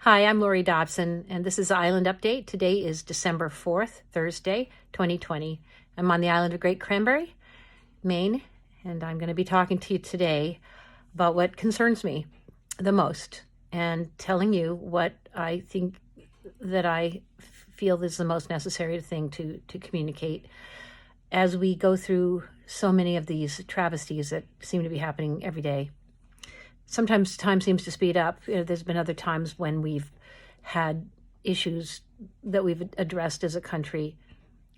Hi, I'm Laurie Dobson, and this is Island Update. Today is December 4th, Thursday, 2020. I'm on the island of Great Cranberry, Maine, and I'm going to be talking to you today about what concerns me the most and telling you what I think that I feel is the most necessary thing to communicate as we go through so many of these travesties that seem to be happening every day. Sometimes time seems to speed up. There's been other times when we've had issues that we've addressed as a country.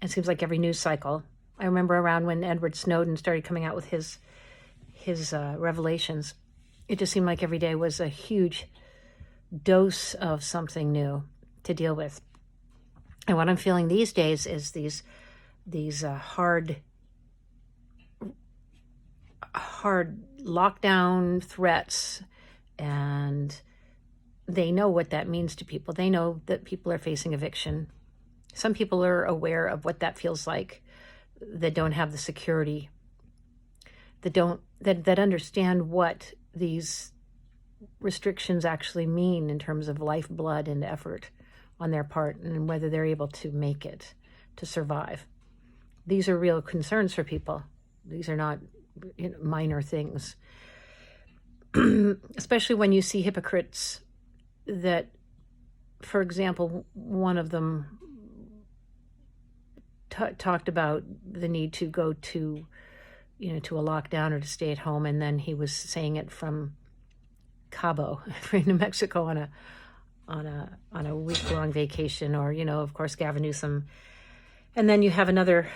It seems like every news cycle. I remember around when Edward Snowden started coming out with his revelations. It just seemed like every day was a huge dose of something new to deal with. And what I'm feeling these days is these hard lockdown threats, and they know what that means to people. They know that people are facing eviction. Some people are aware of what that feels like, that don't have the security, that understand what these restrictions actually mean in terms of lifeblood and effort on their part, and whether they're able to make it, to survive. These are real concerns for people. These are not minor things. Especially when you see hypocrites that, for example, one of them talked about the need to go to a lockdown or to stay at home, and then he was saying it from Cabo, New Mexico, on a week-long vacation, or of course Gavin Newsom. And then you have another,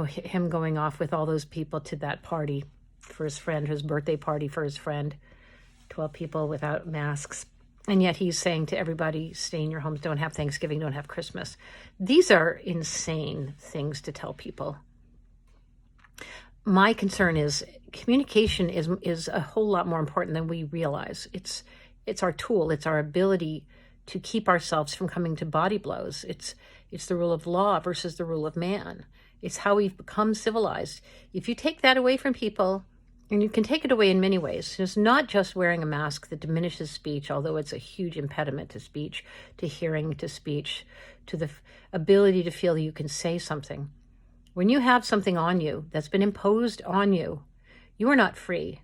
him going off with all those people to that party for his friend, his birthday party for his friend, 12 people without masks. And yet he's saying to everybody, stay in your homes, don't have Thanksgiving, don't have Christmas. These are insane things to tell people. My concern is communication is a whole lot more important than we realize. It's our tool. It's our ability to keep ourselves from coming to body blows. It's the rule of law versus the rule of man. It's how we've become civilized. If you take that away from people, and you can take it away in many ways, it's not just wearing a mask that diminishes speech, although it's a huge impediment to speech, to hearing, to speech, to the ability to feel you can say something. When you have something on you that's been imposed on you, you are not free.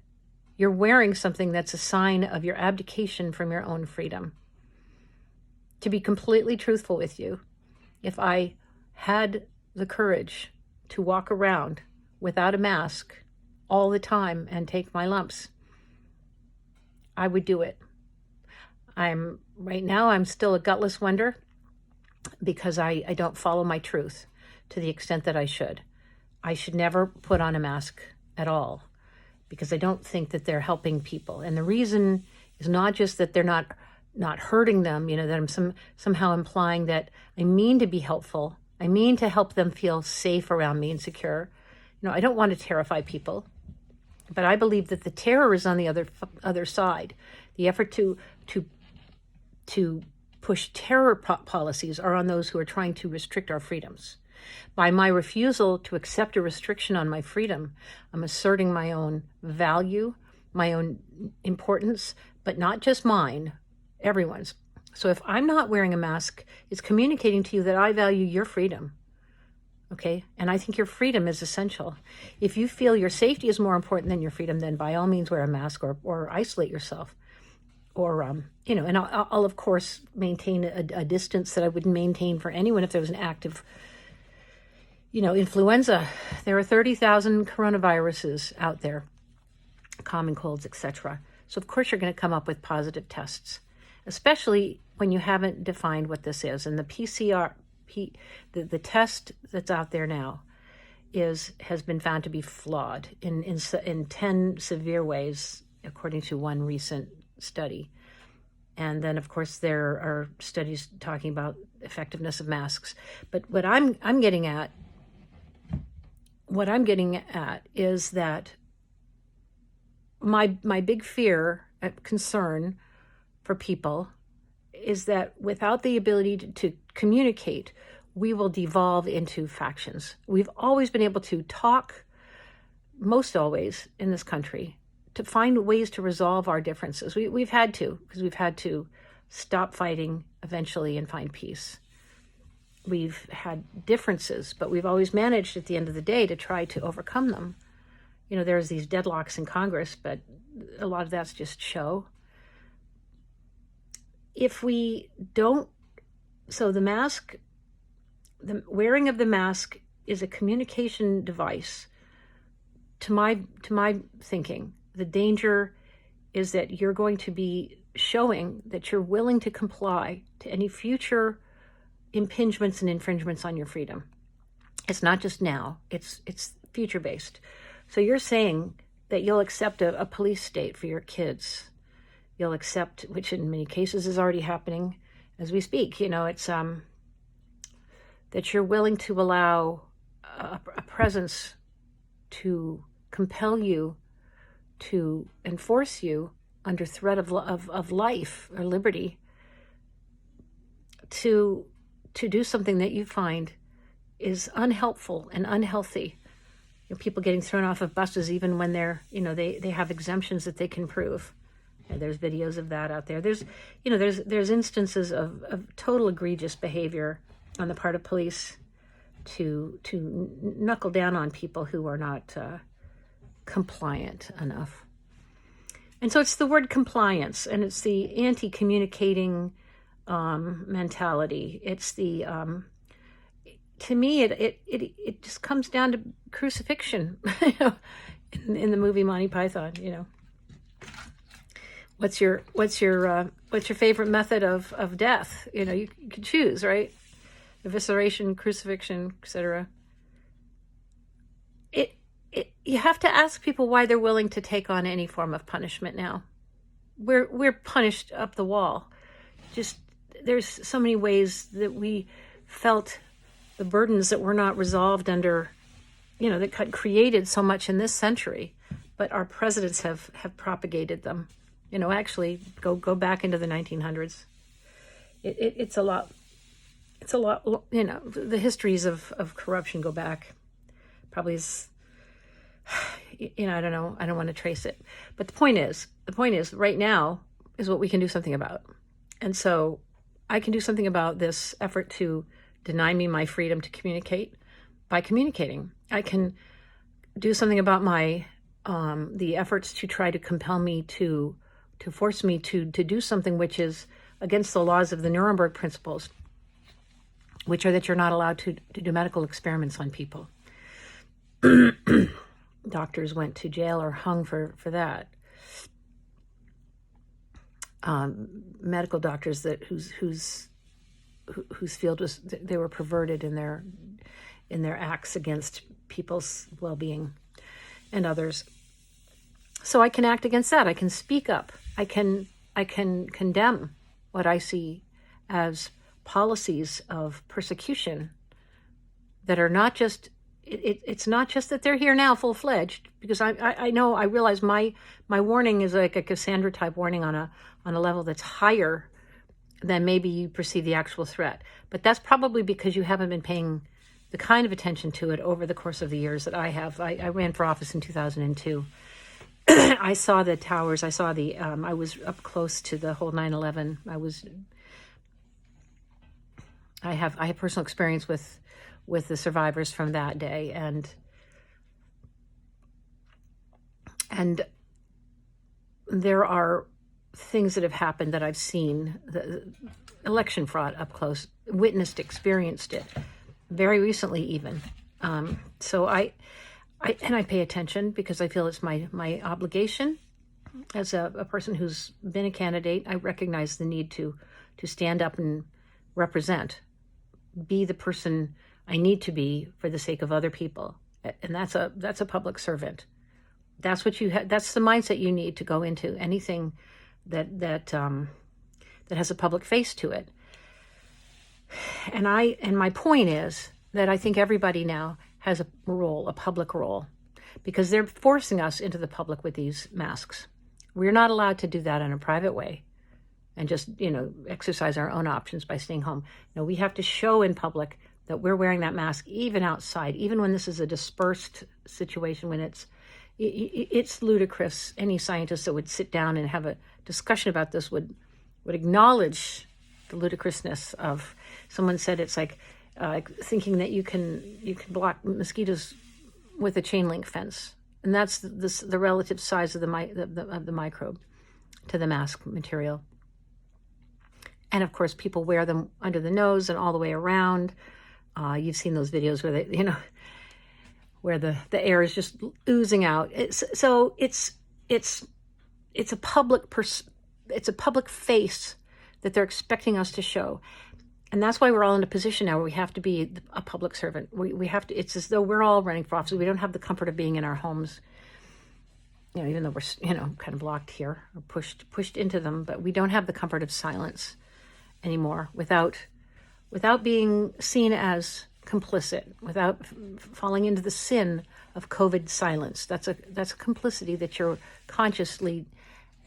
You're wearing something that's a sign of your abdication from your own freedom. To be completely truthful with you, if I had the courage to walk around without a mask all the time and take my lumps, I would do it. Right now I'm still a gutless wonder because I don't follow my truth to the extent that I should. I should never put on a mask at all because I don't think that they're helping people. And the reason is not just that they're not hurting them, that I'm somehow implying that I mean to be helpful. I mean to help them feel safe around me and secure. I don't want to terrify people, but I believe that the terror is on the other side. The effort to push terror policies are on those who are trying to restrict our freedoms. By my refusal to accept a restriction on my freedom, I'm asserting my own value, my own importance, but not just mine, everyone's. So if I'm not wearing a mask, it's communicating to you that I value your freedom. Okay? And I think your freedom is essential. If you feel your safety is more important than your freedom, then by all means wear a mask or isolate yourself. Or, and I'll of course maintain a distance that I wouldn't maintain for anyone if there was an active, influenza. There are 30,000 coronaviruses out there, common colds, etc. So of course you're going to come up with positive tests, especially when you haven't defined what this is. And the PCR, the test that's out there now has been found to be flawed in 10 severe ways, according to one recent study. And then, of course, there are studies talking about effectiveness of masks. But what I'm getting at is that my big fear, concern for people is that without the ability to communicate, we will devolve into factions. We've always been able to talk, most always in this country, to find ways to resolve our differences. We've had to, because we've had to stop fighting eventually and find peace. We've had differences, but we've always managed at the end of the day to try to overcome them. There's these deadlocks in Congress, but a lot of that's just show. If we don't, so the mask, the wearing of the mask is a communication device. To my thinking, the danger is that you're going to be showing that you're willing to comply to any future impingements and infringements on your freedom. It's not just now, it's future based. So you're saying that you'll accept a police state for your kids. You'll accept, which in many cases is already happening as we speak, it's that you're willing to allow a presence to compel you, to enforce you under threat of life or liberty, to do something that you find is unhelpful and unhealthy. People getting thrown off of buses even when they're, they have exemptions that they can prove. And there's videos of that out there. There's instances of total egregious behavior on the part of police to knuckle down on people who are not compliant enough. And so it's the word compliance, and it's the anti-communicating mentality. It's the to me it just comes down to crucifixion. In the movie Monty Python. What's your favorite method of death? You can choose, right? Evisceration, crucifixion, etc. You have to ask people why they're willing to take on any form of punishment now. We're punished up the wall. Just there's so many ways that we felt the burdens that were not resolved under, that created so much in this century, but our presidents have propagated them. Actually go back into the 1900s. It's a lot, the histories of corruption go back probably is, I don't know. I don't want to trace it. But the point is right now is what we can do something about. And so I can do something about this effort to deny me my freedom to communicate by communicating. I can do something about my, the efforts to try to compel me to force me to do something which is against the laws of the Nuremberg principles, which are that you're not allowed to do medical experiments on people. Doctors went to jail or hung for that. Medical doctors whose field was, they were perverted in their acts against people's well-being and others. So I can act against that. I can speak up. I can condemn what I see as policies of persecution that are not just, it's not just that they're here now full-fledged, because I know, I realize my warning is like a Cassandra type warning on a level that's higher than maybe you perceive the actual threat. But that's probably because you haven't been paying the kind of attention to it over the course of the years that I have. I ran for office in 2002. I saw the towers. I saw I was up close to the whole 9/11. I have personal experience with the survivors from that day, and there are things that have happened that I've seen, the election fraud up close, witnessed, experienced it very recently even. So I pay attention because I feel it's my obligation as a person who's been a candidate. I recognize the need to stand up and represent, be the person I need to be for the sake of other people. And that's a public servant. That's what that's the mindset you need to go into anything that has a public face to it. And my point is that I think everybody now has a role, a public role, because they're forcing us into the public with these masks. We're not allowed to do that in a private way and just, exercise our own options by staying home. No, we have to show in public that we're wearing that mask even outside, even when this is a dispersed situation, when it's ludicrous. Any scientist that would sit down and have a discussion about this would would acknowledge the ludicrousness of. Someone said it's like thinking that you can block mosquitoes with a chain link fence, and that's the relative size of the microbe to the mask material. And of course, people wear them under the nose and all the way around. You've seen those videos where they, where the air is just oozing out. It's a public face that they're expecting us to show. And that's why we're all in a position now where we have to be a public servant. We have to. It's as though we're all running for office. We don't have the comfort of being in our homes, even though we're kind of locked here or pushed into them. But we don't have the comfort of silence anymore without being seen as complicit, without falling into the sin of COVID silence. That's a complicity that you're consciously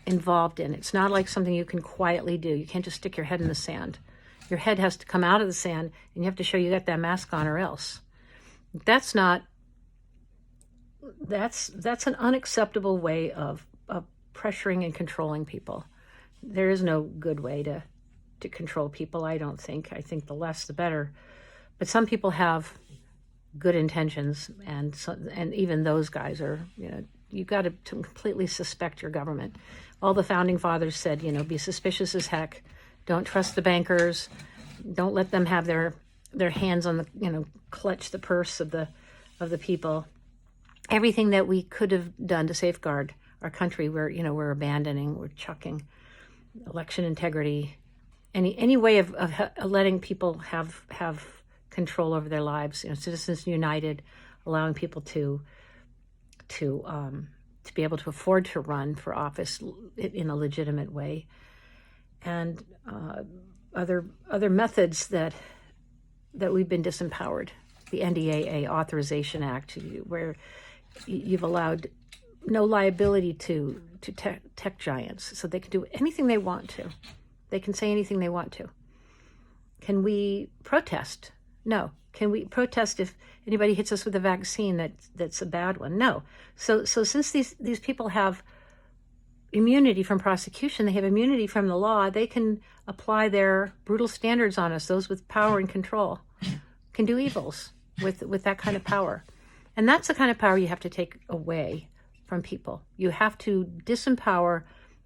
involved in. It's not like something you can quietly do. You can't just stick your head in the sand. Your head has to come out of the sand, and you have to show you got that mask on, or else. That's an unacceptable way of pressuring and controlling people. There is no good way to control people, I don't think. I think the less the better. But some people have good intentions, and even those guys are, you've got to completely suspect your government. All the founding fathers said, be suspicious as heck. Don't trust the bankers. Don't let them have their hands on the, clutch the purse of the people. Everything that we could have done to safeguard our country, we're abandoning, we're chucking. Election integrity, any way of letting people have control over their lives. Citizens United, allowing people to be able to afford to run for office in a legitimate way, and other methods that we've been disempowered. The NDAA Authorization Act, where you've allowed no liability to tech giants, so they can do anything they want to. They can say anything they want to. Can we protest? No. Can we protest if anybody hits us with a vaccine that's a bad one? No. So since these people have immunity from prosecution, they have immunity from the law, they can apply their brutal standards on us. Those with power and control can do evils with that kind of power. And that's the kind of power you have to take away from people. You have to disempower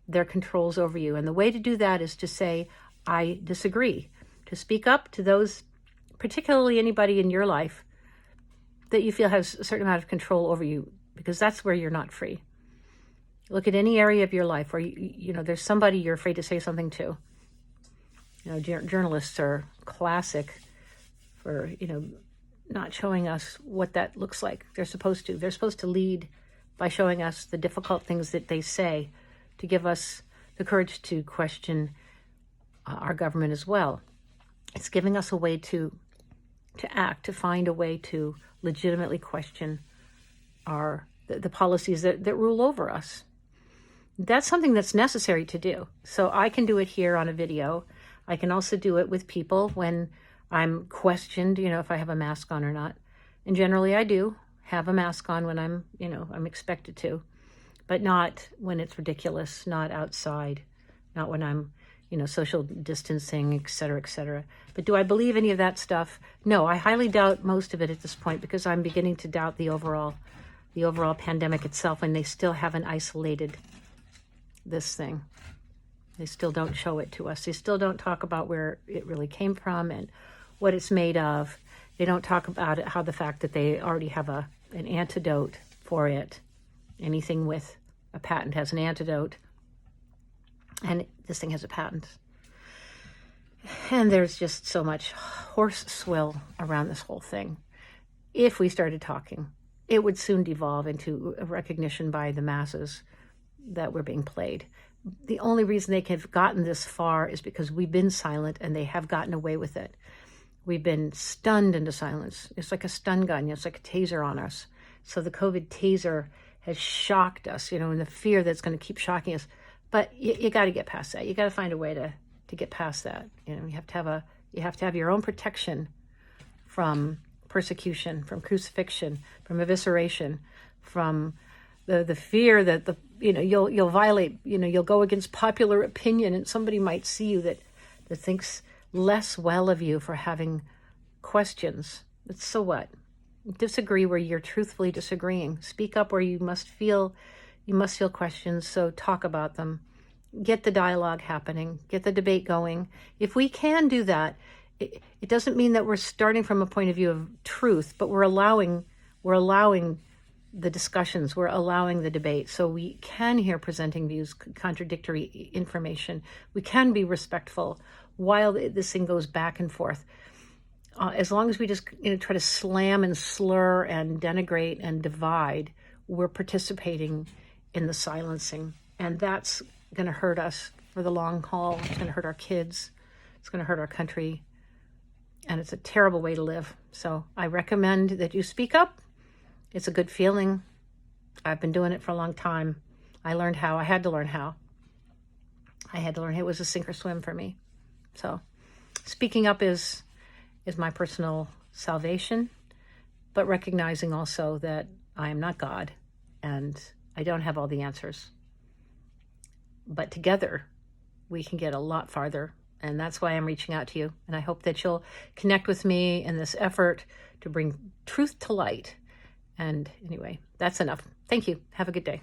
their controls over you. And the way to do that is to say, I disagree. To speak up to those, particularly anybody in your life that you feel has a certain amount of control over you, because that's where you're not free. Look at any area of your life where there's somebody you're afraid to say something to. Journalists are classic for not showing us what that looks like. They're supposed to lead by showing us the difficult things that they say, to give us the courage to question our government as well. It's giving us a way to act, to find a way to legitimately question the policies that rule over us. That's something that's necessary to do. So I can do it here on a video. I can also do it with people when I'm questioned, if I have a mask on or not. And generally I do have a mask on when I'm expected to, but not when it's ridiculous, not outside, not when I'm, social distancing, et cetera, et cetera. But do I believe any of that stuff? No, I highly doubt most of it at this point, because I'm beginning to doubt the overall pandemic itself, and they still haven't isolated this thing. They still don't show it to us. They still don't talk about where it really came from and what it's made of. They don't talk about it, how the fact that they already have an antidote for it. Anything with a patent has an antidote. And this thing has a patent. And there's just so much horse swill around this whole thing. If we started talking, it would soon devolve into a recognition by the masses that we're being played. The only reason they have gotten this far is because we've been silent, and they have gotten away with it. We've been stunned into silence. It's like a stun gun. It's like a taser on us. So the COVID taser has shocked us, and the fear that's going to keep shocking us. But you got to get past that. You got to find a way to get past that. You have to have your own protection from persecution, from crucifixion, from evisceration, from the fear that you'll violate, you'll go against popular opinion, and somebody might see you that thinks less well of you for having questions. But so what? Disagree where you're truthfully disagreeing. Speak up where you must feel questions, so talk about them. Get the dialogue happening, get the debate going. If we can do that, it doesn't mean that we're starting from a point of view of truth, but we're allowing the discussions, we're allowing the debate, so we can hear presenting views, contradictory information. We can be respectful while this thing goes back and forth. As long as we just try to slam and slur and denigrate and divide, we're participating in the silencing, and that's going to hurt us for the long haul. It's going to hurt our kids. It's going to hurt our country, and it's a terrible way to live. So I recommend that you speak up. It's a good feeling. I've been doing it for a long time. I learned how. I had to learn how. It was a sink or swim for me. So speaking up is my personal salvation, but recognizing also that I am not God and I don't have all the answers. But together we can get a lot farther, and that's why I'm reaching out to you. And I hope that you'll connect with me in this effort to bring truth to light. And anyway, that's enough. Thank you. Have a good day.